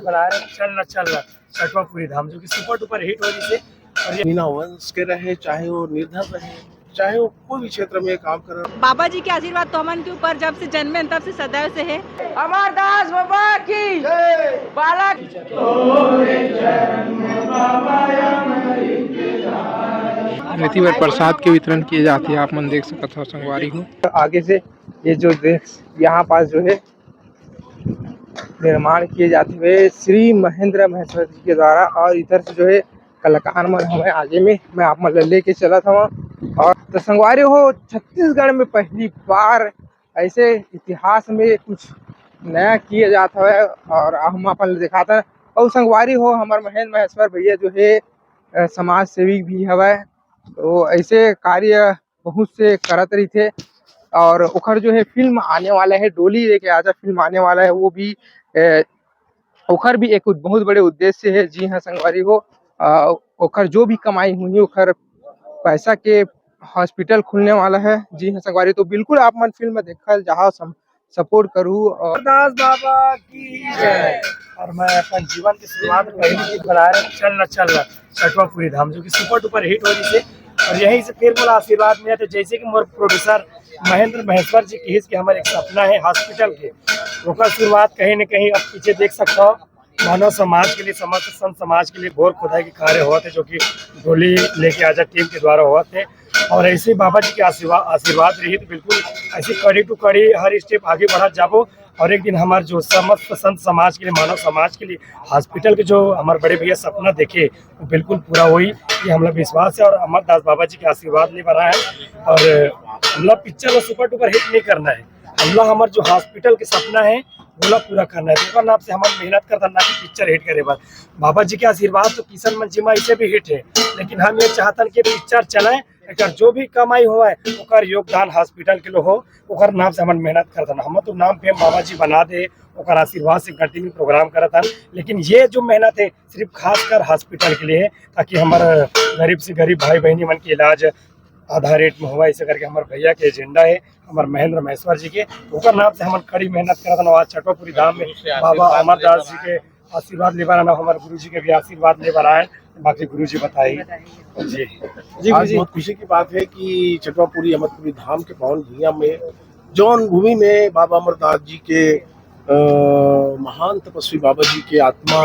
बना रहे चल न छठवा पूरी धाम, जो कि सुपर डुपर हिट हो जिसे। और ये मीना वंश के रहे, चाहे वो निर्धन रहे, चाहे वो कोई भी क्षेत्र में काम कर रहे। बाबा जी के आशीर्वाद तो हमन के ऊपर जब से जन्मे तब से सदैव से है। अमरदास बाबा की बालक रीति बार प्रसाद के वितरण किए जाते हैं। आप मन देख सकते हो संगवारी हो आगे से ये जो यहाँ पास जो है निर्माण किए जाते हुए श्री महेंद्र महेश्वर जी के द्वारा, और इधर से जो है कलाकार मन हमें आगे में मैं आप मन लेके चला था वहाँ। और तो संगवारी हो छत्तीसगढ़ में पहली बार ऐसे इतिहास में कुछ नया किया जाता है और हम अपन दिखाता है। और संगवारी हो हमारे महेंद्र महेश्वर भैया जो है समाज सेवी भी हवा, तो ऐसे कार्य बहुत से करत रही थे। और ओखर जो है फिल्म आने वाला है, डोली लेके आजा फिल्म आने वाला है, वो भी ओखर भी एक बहुत बड़े उद्देश्य है। जी हाँ संगवारी हो, ओखर जो भी कमाई हुई ओखर पैसा के हॉस्पिटल खुलने वाला है। जी हाँ संगवारी, तो बिल्कुल आप मन फिल्म देखल जहाँ सपोर्ट करूँ। और दास बाबा की जय। और मैं अपन जीवन की शुरुआत पहली गीत बना रहे चल न छठवा पूरी धाम, जो कि सुपर डुपर हिट हो जिसे। और यहीं से फिर बोला आशीर्वाद मिला, तो जैसे कि मोर प्रोड्यूसर महेंद्र महेश्वर जी की कि हमारे एक सपना है हॉस्पिटल के, ओकर शुरुआत कहीं न कहीं अब पीछे देख सकता हो मानव समाज के लिए, समस्त संत समाज के लिए घोर खुदाई के कार्य हुआ थे, जो कि डोली लेके आजा टीम के द्वारा हुआ थे। और ऐसे बाबा जी के आशीर्वाद रही तो बिल्कुल ऐसी कड़ी टू कड़ी हर स्टेप आगे बढ़ा जाबो। और एक दिन हमारे जो समस्त संत समाज के लिए, मानव समाज के लिए हॉस्पिटल के जो हमारे बड़े भैया सपना देखे वो बिल्कुल पूरा हुई, ये हम लोग विश्वास है। और अमरदास बाबा जी के आशीर्वाद ले बना है। और हम लोग पिक्चर और सुपर डुपर हिट नहीं करना है, हम लोग हमारे जो हॉस्पिटल के सपना है बोला पूरा करना है। तो नाम से हमारे मेहनत करता ना कि पिक्चर हिट करे। बस बाबा जी के आशीर्वाद तो किशन मंजिमा इसे भी हिट है, लेकिन हम ये चाहतन कि पिक्चर चलाएं, अगर जो भी कमाई हुआ है ओकर योगदान हॉस्पिटल के लिए हो, ओकर नाम से हमारे मेहनत करता हम तो नाम पे बाबा जी बना दे, ओकर आशीर्वाद से कंटिन्यू प्रोग्राम करता। लेकिन ये जो मेहनत है सिर्फ खासकर हॉस्पिटल के लिए है, ताकि हमारे गरीब से गरीब भाई बहनी मन के इलाज आधा रेट में हुआ, ऐसे करके हमारे भैया के एजेंडा है हमारे महेंद्र महेश्वर जी के, ओकर नाम से हम कड़ी मेहनत करता। आज छठवा पूरी धाम में बाबा अमरदास जी के आशीर्वाद ले बना, हमारे गुरु जी के भी आशीर्वाद ले बना है। बाकी गुरु जी बताइए। जी आज बहुत खुशी की बात है कि छठवापुरी अमरपुरी धाम के पावन भूमिया में, जौन भूमि में बाबा अमरदास जी के महान तपस्वी बाबा जी के आत्मा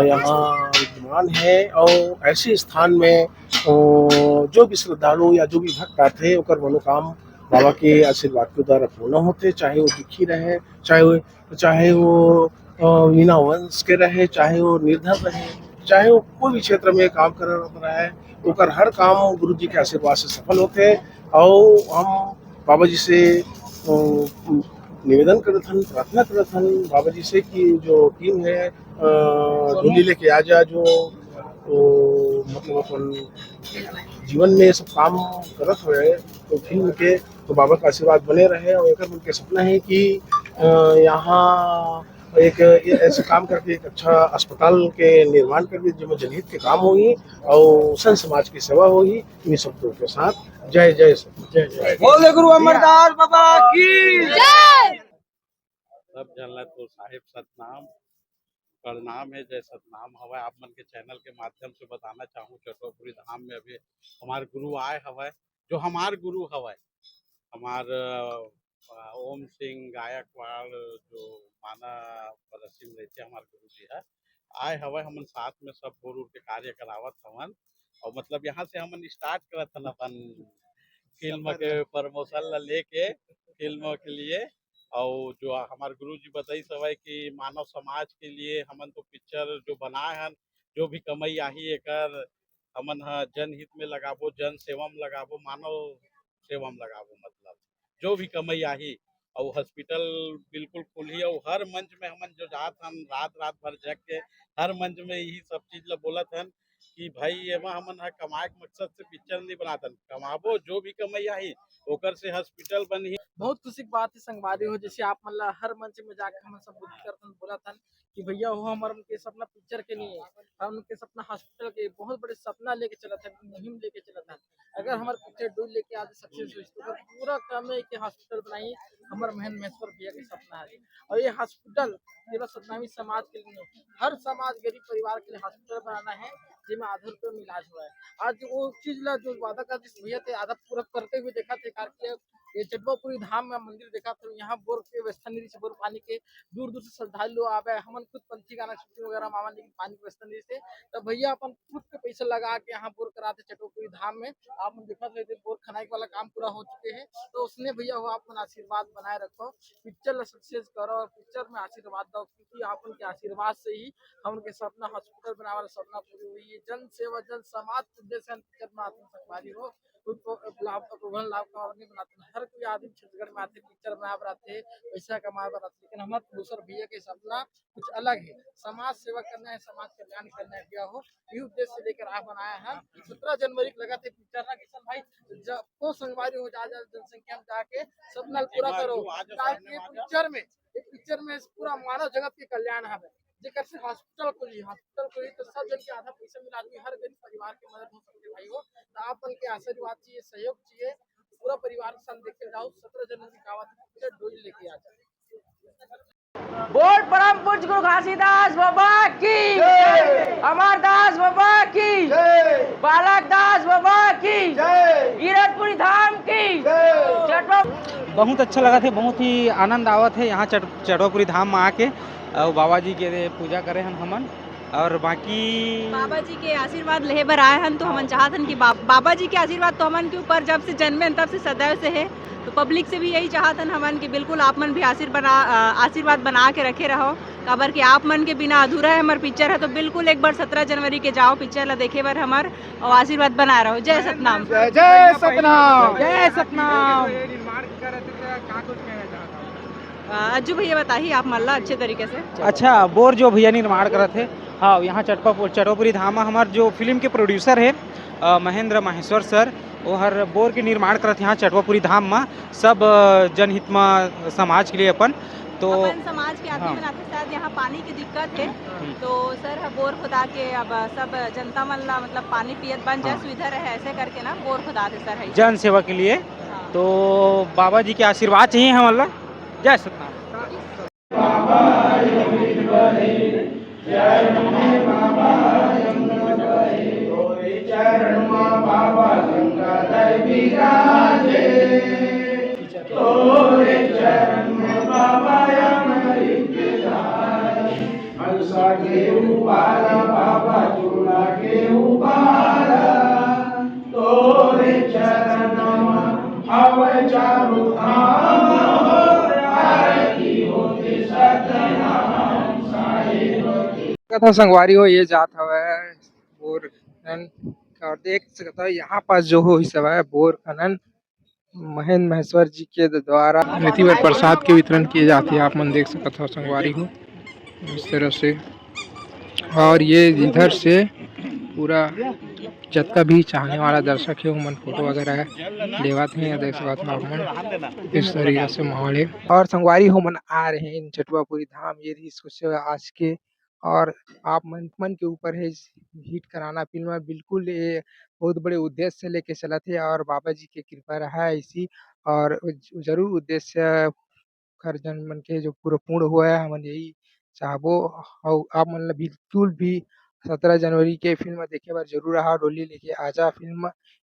यहाँ विद्यमान है। और ऐसे स्थान में जो भी श्रद्धालु या जो भी भक्त आते हैं ओकर मनोकाम बाबा के आशीर्वाद के द्वारा पूर्ण होते, चाहे वो दुखी रहे, चाहे वो मीना वंश के रहे, चाहे वो निर्धन रहे, चाहे वो कोई भी क्षेत्र में काम कर रहा है, ओकर हर काम गुरु जी के आशीर्वाद से सफल होते हैं। और हम बाबा जी से निवेदन करत हन, प्रार्थना करत हन बाबा जी से कि जो टीम है डोली लेके आ जा, जो मतलब अपन जीवन में सब काम करत हुए तो फिल्म के तो बाबा का आशीर्वाद बने रहे। और एक उनके सपना है कि यहाँ एक ऐसे काम करके एक अच्छा अस्पताल के निर्माण करके जिसमें जनहित के काम होगी और संत समाज की सेवा होगी। इन शब्दों के साथ जय जय जय जय बोले गुरु अमरदास बाबा की जय। सब जानला तो साहिब सतनाम प्रणाम है, जय सतनाम हवा। आप मन के चैनल के माध्यम से बताना चाहूँ छठवापुरी धाम में अभी हमारे गुरु आए हवा, जो हमारे गुरु हवा हमार ओम सिंह गायकवाड़, जो माना परसिम रहते हमारे गुरु जी है आए हवा। हमन साथ में सब गुरु के कार्य करावत हवन। और मतलब यहाँ से हमन स्टार्ट करत हन अपन फिल्म के प्रमोशन ला लेके फिल्म के लिए। और जो हमारे गुरु जी बताई सवाई कि मानव समाज के लिए हमन तो पिक्चर जो बनाए हन, जो भी कमाई आही एकर हमन जनहित में लगाबो, जन सेवा में लगाबो, मानव सेवा में लगाबो। मतलब जो भी कमाई आही और हॉस्पिटल बिल्कुल खुली। और हर मंच में हमन जो जात हन रात रात भर जग के हर मंच में यही सब चीज ला बोलत हन कि भाई एमा हमन कमाए के मकसद से पिक्चर नहीं बनातन, कमाबो जो भी कमाई आही ओकर से हॉस्पिटल बनी। बहुत खुशी की बात है संगवारी हो, जैसे आप मतलब हर मंच में जाकर हम सब करतन बोला था कि भैया वो हमारा उनके सपना पिक्चर के लिए हम उनके सपना हॉस्पिटल के बहुत बड़े सपना लेके चला था, मुहिम लेके चला था। अगर हमारे पिक्चर डूब लेके आज सक्सेस हुई तो पूरा काम है कि हॉस्पिटल बनाई हमारे महेंद्र महेश्वर भैया के सपना है। और ये हॉस्पिटल केवल सतनामी समाज के लिए नहीं, हर समाज गरीब परिवार के लिए हॉस्पिटल बनाना है जिसमें आधा रुपये में इलाज हुआ है। आज वो चीज ला जो वादा कर भैया थे आधा पूरा करते हुए देखा थे कार्य ये चटवापुरी धाम में मंदिर देखा था। यहाँ बोर के व्यवस्था नहीं से बोर पानी के दूर दूर से श्रद्धालु आवे हमन खुद पंछी गाना शूटिंग वगैरह मामा लेकिन पानी की व्यवस्था नहीं से तब भैया अपन खुद के पैसे लगा के यहाँ बोर कराते चटवापुरी धाम में। आप देखा थे बोर खनाई वाला काम पूरा हो चुके हैं तो उसने भैया हो आप आशीर्वाद बनाए रखो, पिक्चर सक्सेस करो और पिक्चर में आशीर्वाद दो क्योंकि आप उनके आशीर्वाद से ही हम उनके सपना हॉस्पिटल बनाने वाला सपना पूरी हुई है। जन सेवा जन समाज उद्देश्य पिक्चर में आत्म संगवारी हो लाभ नहीं बनाते हर कोई आदमी छत्तीसगढ़ में आते पिक्चर बना बनाते पैसा कमा बनाते लेकिन हमारे दूसर भैया के सपना कुछ अलग है, समाज सेवा करना है, समाज कल्याण करना है भैया हो ये उद्देश्य लेकर आप बनाया है। 17 जनवरी को लगा थे पिक्चर ना किशन भाई जब को संगवारी हो जा जनसंख्या में जाके सपना पूरा करो ताकि पिक्चर में पूरा मानव जगत के कल्याण है जेकर से हॉस्पिटल को तो सब जन के आधा पैसा मिला आदमी हर गरीब परिवार की मदद हो सकती है भाई हो तो आप के आशीर्वाद चाहिए सहयोग चाहिए पूरा परिवार के साथ देख के जाओ 17 जनवरी का आवाज डोली लेके आ जाए। बोल परम पूज्य गुरु घासीदास बाबा की अमरदास बाबा की बालक दास बाबा की गिरतपुरी धाम की चटवा बहुत अच्छा लगा थे, बहुत ही आनंद आवत है यहाँ चटवापुरी धाम में आके और बाबा जी के पूजा करे हन हमन और बाकी बाबा जी के आशीर्वाद लेहे बर आए हन तो हमन चाहतन कि बाबा जी के आशीर्वाद तो हमन के ऊपर जब से जन्मे तब से सदैव से है तो पब्लिक से भी यही चाहतन हमन कि बिल्कुल आप मन भी आशीर्वाद बना के रखे रहो काबर कि आप मन के बिना अधूरा है हमार पिक्चर है तो बिल्कुल एक बार 17 जनवरी के जाओ पिक्चर ला देखे बर हमार और आशीर्वाद बनाए रहो। जय सतनाम जय सतनाम जय सतनाम। अज्जू भैया बताइए आप मल्ला अच्छे तरीके से। अच्छा बोर जो भैया निर्माण करत है हाँ यहाँ चटवापुरी धाम में हमार जो फिल्म के प्रोड्यूसर है महेंद्र महेश्वर सर वो हर बोर के निर्माण करत यहाँ चटवापुरी धाम में सब जनहित में समाज के लिए अपन तो समाज के आदमी बनाते शायद यहाँ पानी की दिक्कत है तो सर बोर खुदा के अब सब जनता मन ला मतलब पानी पियत बन जाए सुविधा रहे ऐसे करके ना बोर खुदा दे सर है जन सेवा के लिए तो बाबा जी के आशीर्वाद चाहिए हमारा। जय सतनाम। कथा संगवारी हो ये जात हवे बोर खनन और देख सकता है यहाँ पास जो हो सब है बोर खनन महेंद्र महेश्वर जी के द्वारा रीति बर प्रसाद के वितरण किए जाते हैं आप मन देख सकते हो संगवारी हो इस तरह से। और ये इधर से पूरा जितना भी चाहने वाला दर्शक है मन फोटो वगैरह लेवाते हैं देख सकते हो मन इस तरीके से माहौल है। और संगवारी हो मन आ रहे हैं चटवापुरी धाम ये इसको आज के और आप मन के ऊपर है हिट कराना फिल्म बिल्कुल ये बहुत बड़े उद्देश्य से लेके चला थे और बाबा जी की कृपा रहा है इसी और जरूर उद्देश्य हर जन मन के जो पूरा पूर्ण हुआ है हम यही चाहबो और आप मन ला बिल्कुल भी 17 जनवरी के फिल्म देखे बार जरूर रहा डोली लेके आजा फिल्म